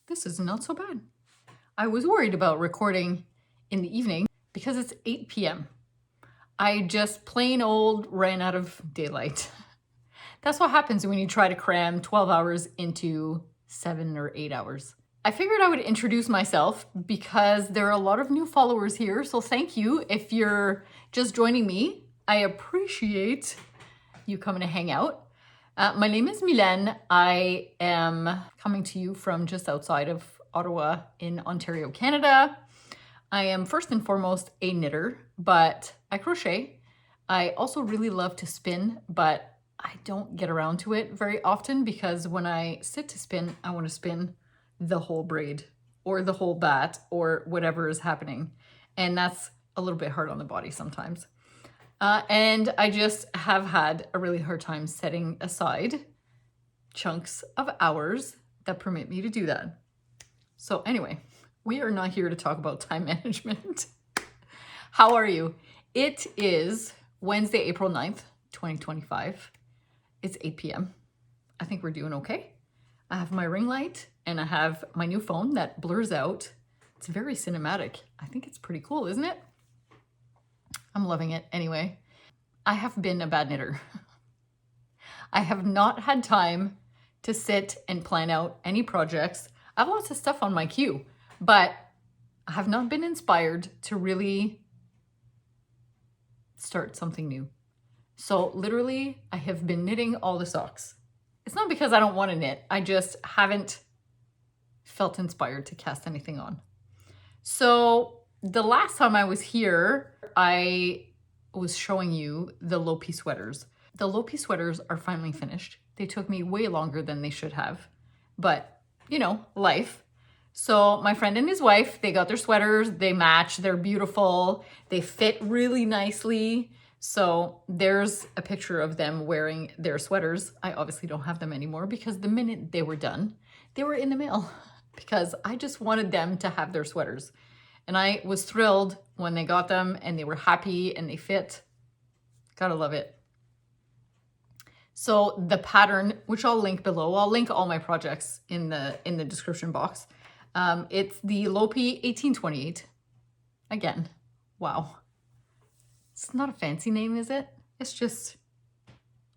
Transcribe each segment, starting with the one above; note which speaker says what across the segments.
Speaker 1: This is not so bad. I was worried about recording in the evening because it's 8 p.m. I just plain old ran out of daylight. That's what happens when you try to cram 12 hours into 7 or 8 hours. I figured I would introduce myself because there are a lot of new followers here, so thank you if you're just joining me. I appreciate you coming to hang out. My name is Mylène. I am coming to you from just outside of Ottawa in Ontario, Canada. I am first and foremost a knitter, but I crochet. I also really love to spin, but I don't get around to it very often because when I sit to spin, I want to spin the whole braid or the whole bat or whatever is happening. And that's a little bit hard on the body sometimes. And I just have had a really hard time setting aside chunks of hours that permit me to do that. So anyway, we are not here to talk about time management. How are you? It is Wednesday, April 9th, 2025. It's 8 p.m. I think we're doing okay. I have my ring light and I have my new phone that blurs out. It's very cinematic. I think it's pretty cool, isn't it? I'm loving it. Anyway, I have been a bad knitter. I have not had time to sit and plan out any projects. I have lots of stuff on my queue, but I have not been inspired to really start something new. So literally, I have been knitting all the socks. It's not because I don't want to knit. I just haven't felt inspired to cast anything on. So the last time I was here, I was showing you the low-pee sweaters. The low-pee sweaters are finally finished. They took me way longer than they should have, but you know, life. So my friend and his wife, they got their sweaters, they match, they're beautiful, they fit really nicely. So there's a picture of them wearing their sweaters. I obviously don't have them anymore because the minute they were done, they were in the mail because I just wanted them to have their sweaters. And I was thrilled when they got them and they were happy and they fit. Gotta love it. So the pattern, which I'll link below, I'll link all my projects in the description box. It's the low-pee 1828. Again, wow. It's not a fancy name, is it? It's just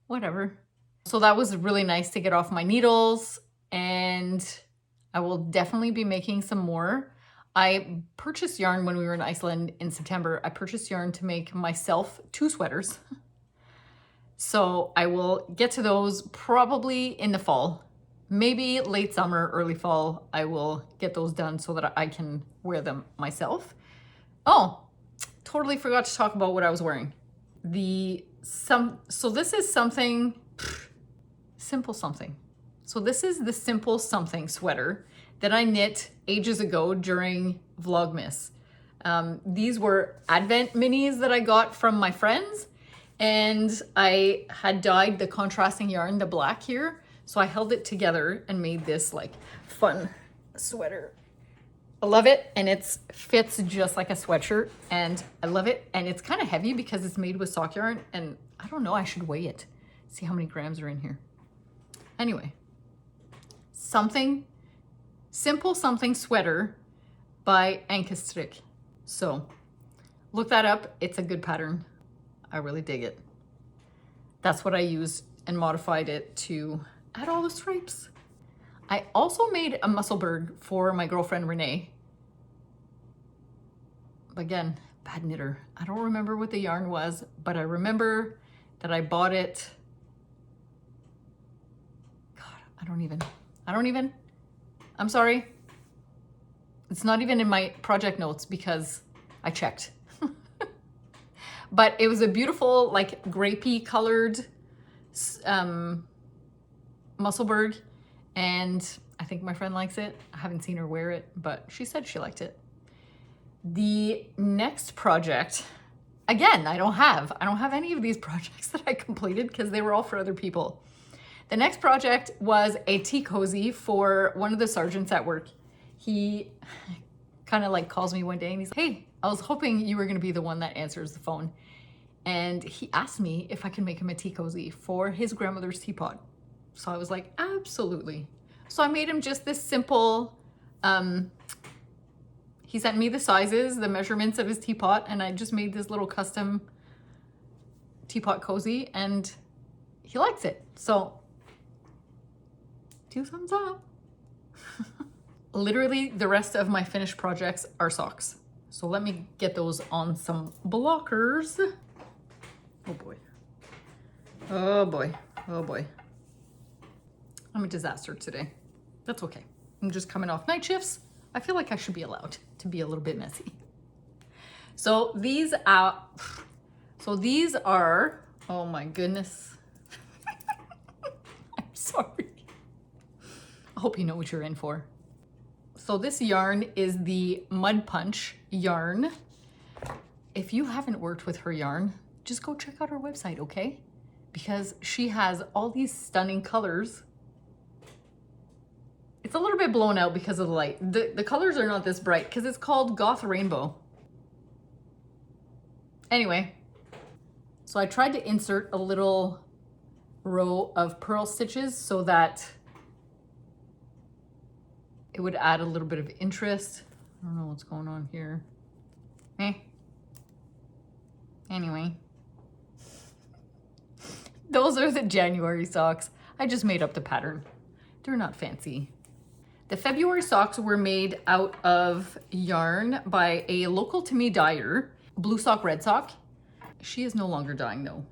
Speaker 1: whatever. So that was really nice to get off my needles, and I will definitely be making some more. I purchased yarn when we were in Iceland in September. I purchased yarn to make myself 2 sweaters. So I will get to those probably in the fall. Maybe late summer, early fall, I will get those done so that I can wear them myself. Oh, totally forgot to talk about what I was wearing. So this is something, simple something. So this is the Simple Something sweater that I knit ages ago during Vlogmas. These were Advent minis that I got from my friends, and I had dyed the contrasting yarn, the black here. So I held it together and made this like fun sweater. I love it, and it fits just like a sweatshirt, and I love it. And it's kind of heavy because it's made with sock yarn, and I don't know, I should weigh it. See how many grams are in here. Anyway, Simple Something sweater by Ankestrick. So look that up. It's a good pattern. I really dig it. That's what I used and modified it to add all the stripes. I also made a muscle bird for my girlfriend Renee. Again, bad knitter. I don't remember what the yarn was, but I remember that I bought it. God, I don't even. I'm sorry. It's not even in my project notes because I checked. But it was a beautiful, like grapey colored musselburgh, and I think my friend likes it. I haven't seen her wear it, but she said she liked it. The next project, again, I don't have any of these projects that I completed because they were all for other people. The next project was a tea cozy for one of the sergeants at work. He kind of like calls me one day and he's like, hey, I was hoping you were going to be the one that answers the phone. And he asked me if I could make him a tea cozy for his grandmother's teapot. So I was like, absolutely. So I made him just this simple He sent me the sizes, the measurements of his teapot, and I just made this little custom teapot cozy, and he likes it. So 2 thumbs up. Literally the rest of my finished projects are socks. So let me get those on some blockers. Oh boy. Oh boy. Oh boy. I'm a disaster today. That's okay. I'm just coming off night shifts. I feel like I should be allowed to be a little bit messy. So these are, oh my goodness. I'm sorry. I hope you know what you're in for. So this yarn is the Mud Punch yarn. If you haven't worked with her yarn, just go check out her website, okay? Because she has all these stunning colors. It's a little bit blown out because of the light. The colors are not this bright because it's called Goth Rainbow. Anyway, so I tried to insert a little row of purl stitches so that it would add a little bit of interest. I don't know what's going on here. Anyway. Those are the January socks. I just made up the pattern. They're not fancy. The February socks were made out of yarn by a local to me dyer, Blue Sock Red Sock. She is no longer dyeing though,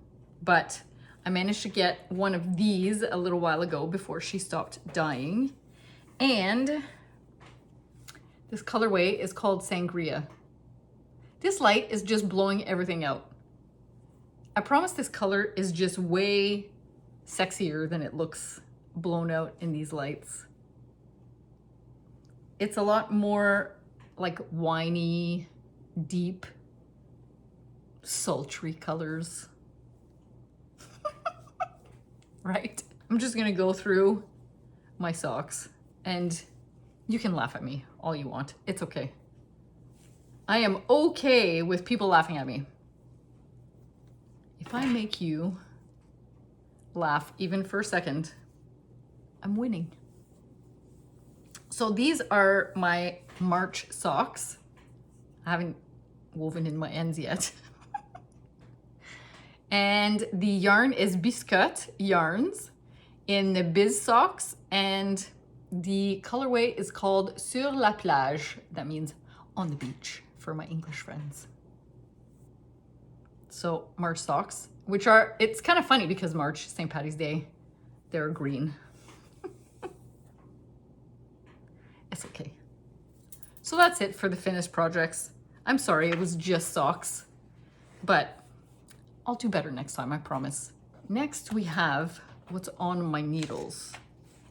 Speaker 1: but I managed to get one of these a little while ago before she stopped dyeing. And this colorway is called Sangria. This light is just blowing everything out. I promise this color is just way sexier than it looks blown out in these lights. It's a lot more like winey, deep, sultry colors. Right? I'm just gonna go through my socks and you can laugh at me all you want. It's okay. I am okay with people laughing at me. If I make you laugh even for a second, I'm winning. So these are my March socks. I haven't woven in my ends yet. And the yarn is Biscuit yarns in the Biz socks, and the colorway is called Sur la plage. That means on the beach for my English friends. So March socks, which are, it's kind of funny because March, St. Patty's Day, they're green. It's okay. So that's it for the finished projects. I'm sorry, it was just socks, but I'll do better next time, I promise. Next, we have what's on my needles.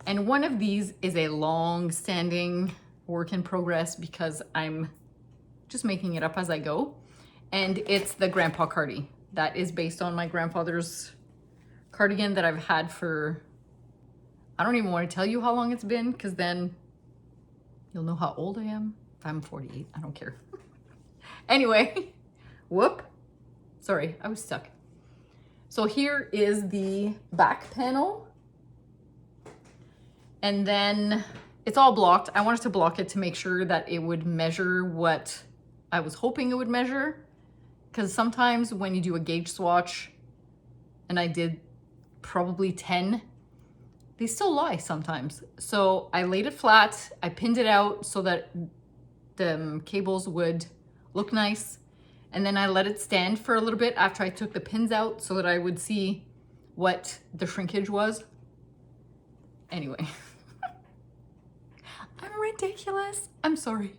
Speaker 1: And one of these is a long-standing work in progress because I'm just making it up as I go. And it's the Grandpa Cardi. That is based on my grandfather's cardigan that I've had for, I don't even want to tell you how long it's been, because then you'll know how old I am. If I'm 48, I don't care. Anyway, whoop. Sorry, I was stuck. So here is the back panel. And then it's all blocked. I wanted to block it to make sure that it would measure what I was hoping it would measure. Because sometimes when you do a gauge swatch, and I did probably 10, they still lie sometimes. So I laid it flat, I pinned it out so that the cables would look nice. And then I let it stand for a little bit after I took the pins out so that I would see what the shrinkage was. Anyway, I'm ridiculous. I'm sorry.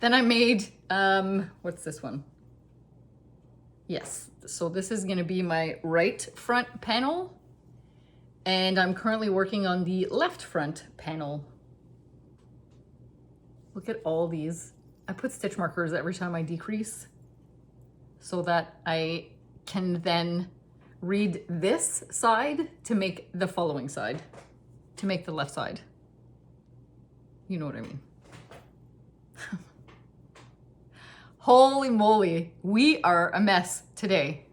Speaker 1: Then I made, what's this one? Yes, so this is gonna be my right front panel. And I'm currently working on the left front panel. Look at all these. I put stitch markers every time I decrease so that I can then read this side to make the following side, to make the left side. You know what I mean. Holy moly, we are a mess today.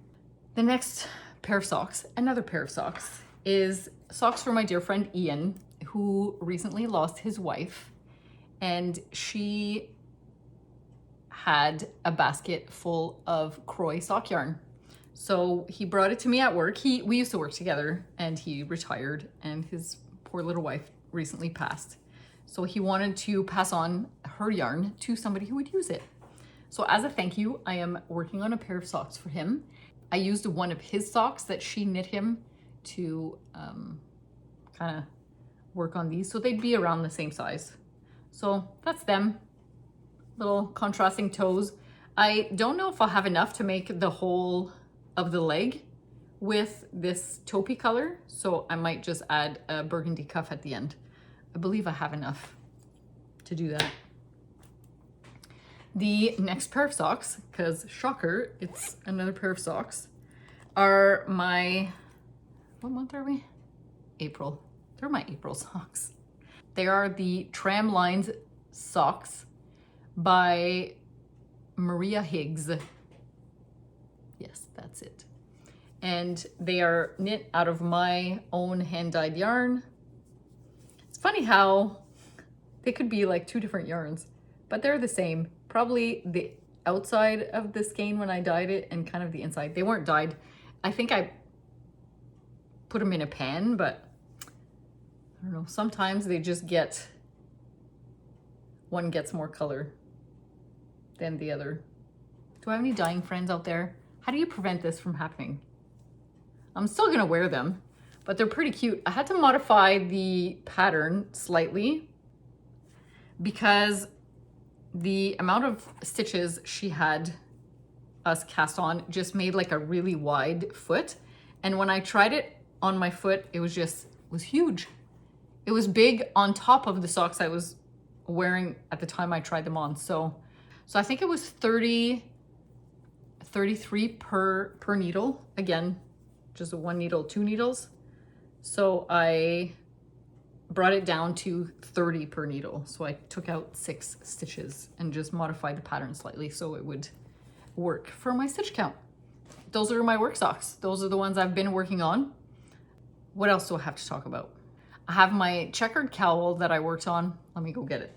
Speaker 1: The next pair of socks, another pair of socks, is socks from my dear friend Ian, who recently lost his wife, and she had a basket full of Croy sock yarn. So he brought it to me at work. We used to work together, and he retired, and his poor little wife recently passed. So he wanted to pass on her yarn to somebody who would use it. So as a thank you, I am working on a pair of socks for him. I used one of his socks that she knit him to kind of work on these. So they'd be around the same size. So that's them. Little contrasting toes. I don't know if I'll have enough to make the whole of the leg with this taupey color. So I might just add a burgundy cuff at the end. I believe I have enough to do that. The next pair of socks, because shocker, it's another pair of socks, are my, what month are we? April. They're my April socks. They are the Tram Lines socks by Maria Higgs. Yes, that's it. And they are knit out of my own hand-dyed yarn. It's funny how they could be like two different yarns, but they're the same. Probably the outside of the skein when I dyed it and kind of the inside. They weren't dyed. I think I put them in a pan, but I don't know. Sometimes they just get, one gets more color than the other. Do I have any dyeing friends out there? How do you prevent this from happening? I'm still gonna wear them, but they're pretty cute. I had to modify the pattern slightly because the amount of stitches she had us cast on just made like a really wide foot. And when I tried it on my foot, it was huge. It was big on top of the socks I was wearing at the time I tried them on. So I think it was 33 per needle. Again, just one needle, two needles. So I brought it down to 30 per needle. So I took out 6 stitches and just modified the pattern slightly so it would work for my stitch count. Those are my work socks. Those are the ones I've been working on. What else do I have to talk about? I have my checkered cowl that I worked on. Let me go get it.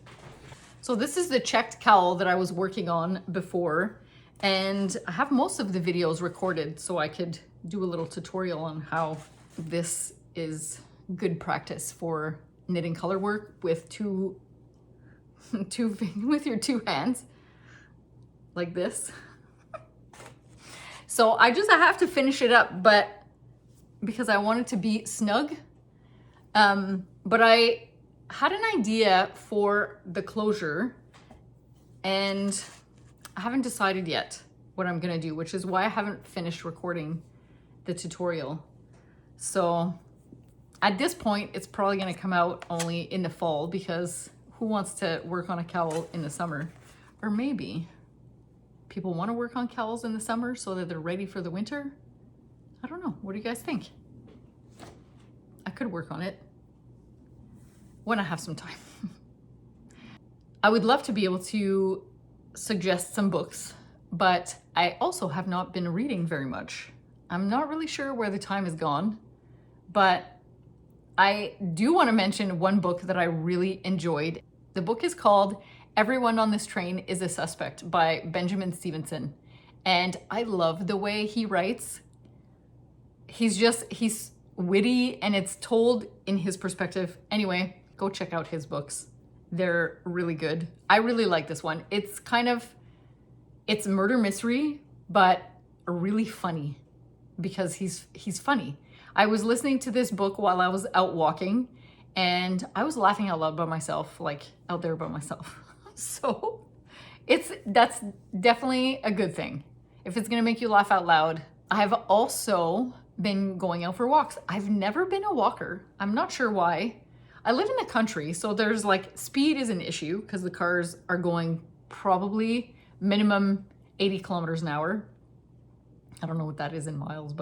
Speaker 1: So this is the checked cowl that I was working on before, and I have most of the videos recorded so I could do a little tutorial on how this is good practice for knitting color work with with your two hands like this. So I have to finish it up, but because I want it to be snug. But I had an idea for the closure and I haven't decided yet what I'm gonna do, which is why I haven't finished recording the tutorial. So at this point, it's probably gonna come out only in the fall because who wants to work on a cowl in the summer? Or maybe people wanna work on cowls in the summer so that they're ready for the winter. I don't know, what do you guys think? I could work on it when I have some time. I would love to be able to suggest some books, but I also have not been reading very much. I'm not really sure where the time has gone, but I do want to mention one book that I really enjoyed. The book is called Everyone on This Train is a Suspect by Benjamin Stevenson. And I love the way he writes. He's witty and it's told in his perspective. Anyway, go check out his books. They're really good. I really like this one. It's murder mystery, but really funny because he's funny. I was listening to this book while I was out walking and I was laughing out loud by myself, like out there by myself. So that's definitely a good thing. If it's gonna make you laugh out loud. I have also been going out for walks. I've never been a walker. I'm not sure why. I live in the country, so there's like speed is an issue because the cars are going probably minimum 80 kilometers an hour. I don't know what that is in miles,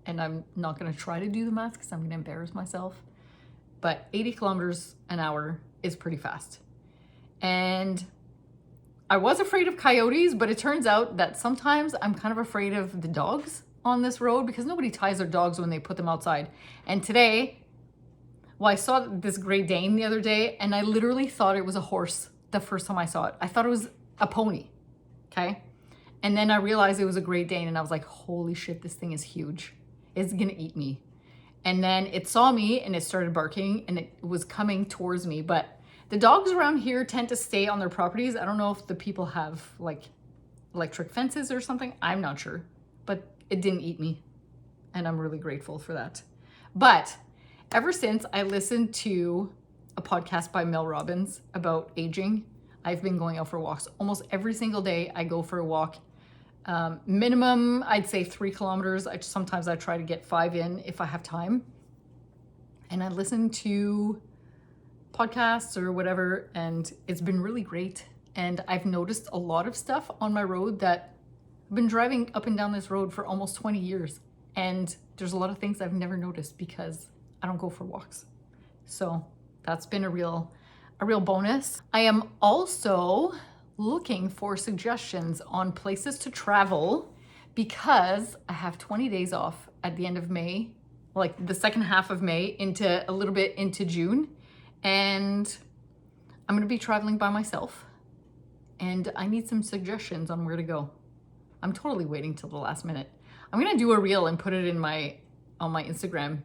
Speaker 1: and I'm not gonna try to do the math because I'm gonna embarrass myself. But 80 kilometers an hour is pretty fast. And I was afraid of coyotes, but it turns out that sometimes I'm kind of afraid of the dogs on this road because nobody ties their dogs when they put them outside. And today, Well, I saw this Great Dane the other day and I literally thought it was a horse the first time I saw it. I thought it was a pony, okay? And then I realized it was a Great Dane and I was like, holy shit, this thing is huge. It's gonna eat me. And then it saw me and it started barking and it was coming towards me. But the dogs around here tend to stay on their properties. I don't know if the people have like electric fences or something. I'm not sure, but it didn't eat me. And I'm really grateful for that. But ever since I listened to a podcast by Mel Robbins about aging, I've been going out for walks. Almost every single day I go for a walk. Minimum, I'd say 3 kilometers. Sometimes I try to get 5 in if I have time. And I listen to podcasts or whatever, and it's been really great. And I've noticed a lot of stuff on my road that I've been driving up and down this road for almost 20 years. And there's a lot of things I've never noticed because I don't go for walks. So that's been a real bonus. I am also looking for suggestions on places to travel because I have 20 days off at the end of May, like the second half of May into a little bit into June. And I'm gonna be traveling by myself and I need some suggestions on where to go. I'm totally waiting till the last minute. I'm gonna do a reel and put it in on my Instagram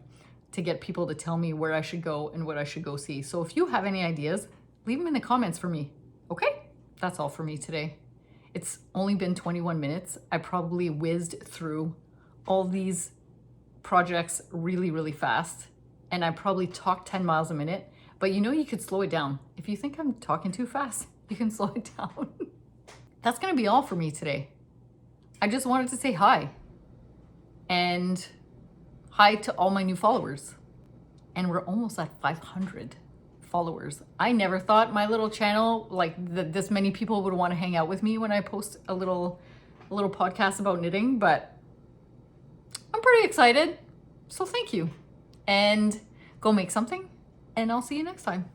Speaker 1: to get people to tell me where I should go and what I should go see. So if you have any ideas, leave them in the comments for me, okay? That's all for me today. It's only been 21 minutes. I probably whizzed through all these projects really, really fast. And I probably talked 10 miles a minute, but you could slow it down. If you think I'm talking too fast, you can slow it down. That's gonna be all for me today. I just wanted to say hi. And hi to all my new followers. And we're almost at 500 followers. I never thought my little channel, like this many people would want to hang out with me when I post a little podcast about knitting, but I'm pretty excited. So thank you. And go make something, and I'll see you next time.